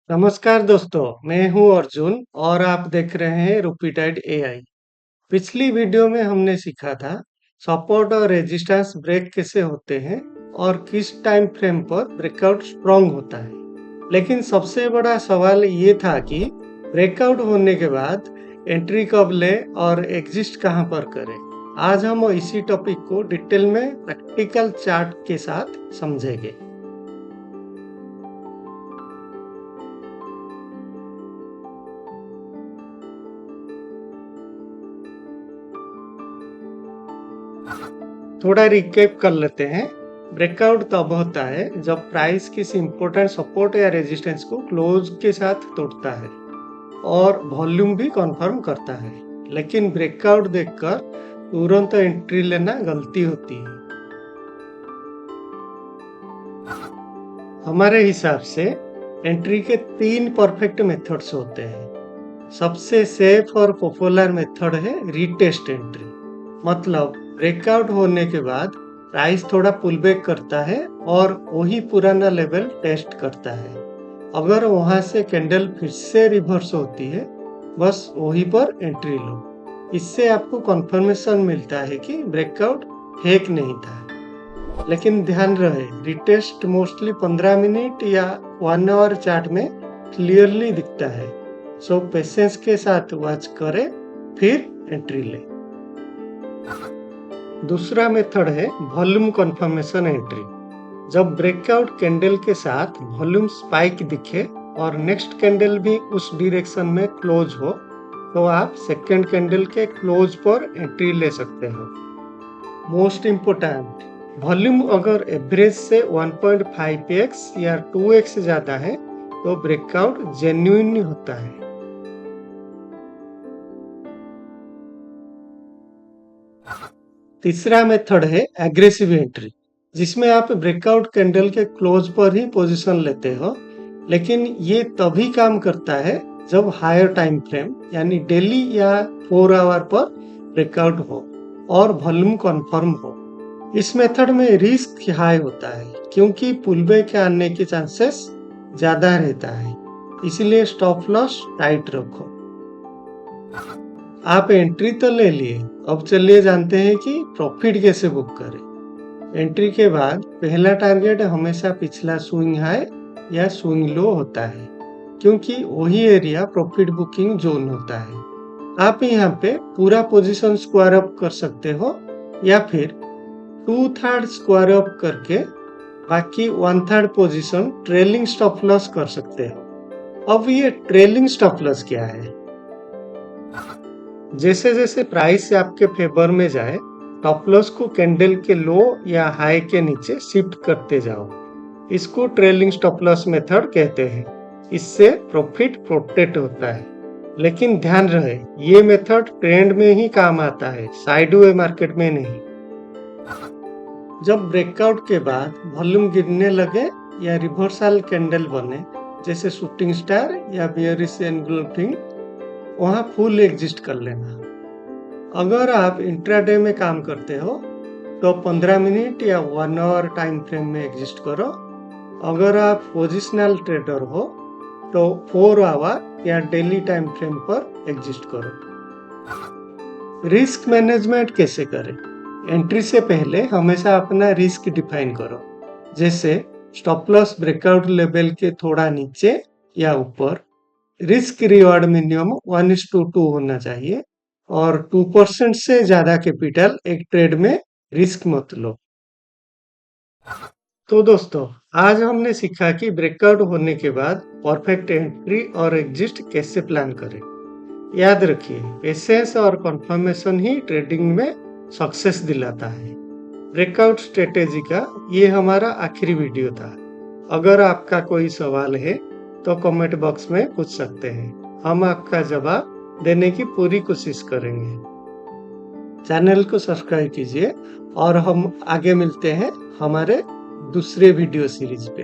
नमस्कार दोस्तों, मैं हूं अर्जुन और आप देख रहे हैं रूपीटाइड एआई। पिछली वीडियो में हमने सीखा था सपोर्ट और रेजिस्टेंस ब्रेक कैसे होते हैं और किस टाइम फ्रेम पर ब्रेकआउट स्ट्रॉन्ग होता है। लेकिन सबसे बड़ा सवाल ये था कि ब्रेकआउट होने के बाद एंट्री कब ले और एग्जिस्ट कहां पर करें। आज हम इसी टॉपिक को डिटेल में प्रैक्टिकल चार्ट के साथ समझेंगे। थोड़ा रिकेप कर लेते हैं। ब्रेकआउट तब होता है जब प्राइस किसी इंपॉर्टेंट सपोर्ट या रेजिस्टेंस को क्लोज के साथ तोड़ता है और वॉल्यूम भी कंफर्म करता है। लेकिन ब्रेकआउट देखकर तुरंत एंट्री लेना गलती होती है। हमारे हिसाब से एंट्री के 3 परफेक्ट मेथड्स होते हैं। सबसे सेफ और पॉपुलर मेथड है रीटेस्ट एंट्री। मतलब ब्रेकआउट होने के बाद प्राइस थोड़ा पुल बैक करता है और वही पुराना लेवल टेस्ट करता है। अगर वहां से कैंडल फिर से रिवर्स होती है, बस वहीं पर एंट्री लो। इससे आपको कंफर्मेशन मिलता है कि ब्रेकआउट फेक नहीं था। लेकिन ध्यान रहे, रिटेस्ट मोस्टली 15 मिनट या 1 आवर चार्ट में क्लियरली दिखता है। सो पेशेंस के साथ वॉच करें, फिर एंट्री लें। दूसरा मेथड है वॉल्यूम कंफर्मेशन एंट्री। जब ब्रेकआउट कैंडल के साथ वॉल्यूम स्पाइक दिखे और नेक्स्ट कैंडल भी उस डायरेक्शन में क्लोज हो, तो आप सेकंड कैंडल के क्लोज पर एंट्री ले सकते हो। मोस्ट इम्पोर्टेंट, वॉल्यूम अगर एवरेज से 1.5x या 2x ज्यादा है तो ब्रेकआउट जेन्युइन होता है। तीसरा मेथड है एग्रेसिव एंट्री, जिसमें आप ब्रेकआउट कैंडल के क्लोज पर ही पोजीशन लेते हो। लेकिन ये तभी काम करता है जब हायर टाइम फ्रेम यानी डेली या 4 आवर पर ब्रेकआउट हो और वॉल्यूम कंफर्म हो। इस मेथड में रिस्क हाई होता है क्योंकि पुलबैक आने के चांसेस ज्यादा रहता है, इसलिए स्टॉप लॉस टाइट रखो। आप एंट्री तो ले लिए, अब चलिए जानते हैं कि प्रॉफिट कैसे बुक करें। एंट्री के बाद पहला टारगेट हमेशा पिछला स्विंग हाई या स्विंग लो होता है, क्योंकि वही एरिया प्रॉफिट बुकिंग जोन होता है। आप यहाँ पे पूरा पोजीशन स्क्वायर अप कर सकते हो या फिर 2/3 स्क्वायर अप करके बाकी 1/3 पोजीशन ट्रेलिंग स्टॉप लॉस कर सकते हो। अब ये ट्रेलिंग स्टॉप लॉस क्या है? जैसे जैसे प्राइस आपके फेवर में जाए, स्टॉप लॉस को कैंडल के लो या हाई के नीचे शिफ्ट करते जाओ। इसको ट्रेलिंग स्टॉप लॉस मेथड कहते हैं। इससे प्रॉफिट प्रोटेक्ट होता है। लेकिन ध्यान रहे, ये मेथड ट्रेंड में ही काम आता है, साइडवे मार्केट में नहीं। जब ब्रेकआउट के बाद वॉल्यूम गिरने लगे या रिवर्सल कैंडल बने, जैसे शूटिंग स्टार या बेयरिश एनगल्फिंग, वहां फुल एग्जिस्ट कर लेना। अगर आप इंट्राडे में काम करते हो तो 15 मिनट या 1 आवर टाइम फ्रेम में एग्जिस्ट करो। अगर आप पोजिशनल ट्रेडर हो तो 4 आवर या डेली टाइम फ्रेम पर एग्जिस्ट करो। रिस्क मैनेजमेंट कैसे करें? एंट्री से पहले हमेशा अपना रिस्क डिफाइन करो, जैसे स्टॉप लॉस ब्रेकआउट लेवल के थोड़ा नीचे या ऊपर। रिस्क रिवॉर्ड मिनिमम 1:2 होना चाहिए और 2% से ज्यादा कैपिटल एक ट्रेड में रिस्क मत लो। तो दोस्तों, आज हमने सीखा कि ब्रेकआउट होने के बाद परफेक्ट एंट्री और एग्जिट कैसे प्लान करें। याद रखिए, पेशेंस और कंफर्मेशन ही ट्रेडिंग में सक्सेस दिलाता है। ब्रेकआउट स्ट्रेटेजी का ये हमारा आखिरी वीडियो था। अगर आपका कोई सवाल है तो कमेंट बॉक्स में पूछ सकते हैं, हम आपका जवाब देने की पूरी कोशिश करेंगे। चैनल को सब्सक्राइब कीजिए और हम आगे मिलते हैं हमारे दूसरे वीडियो सीरीज पे।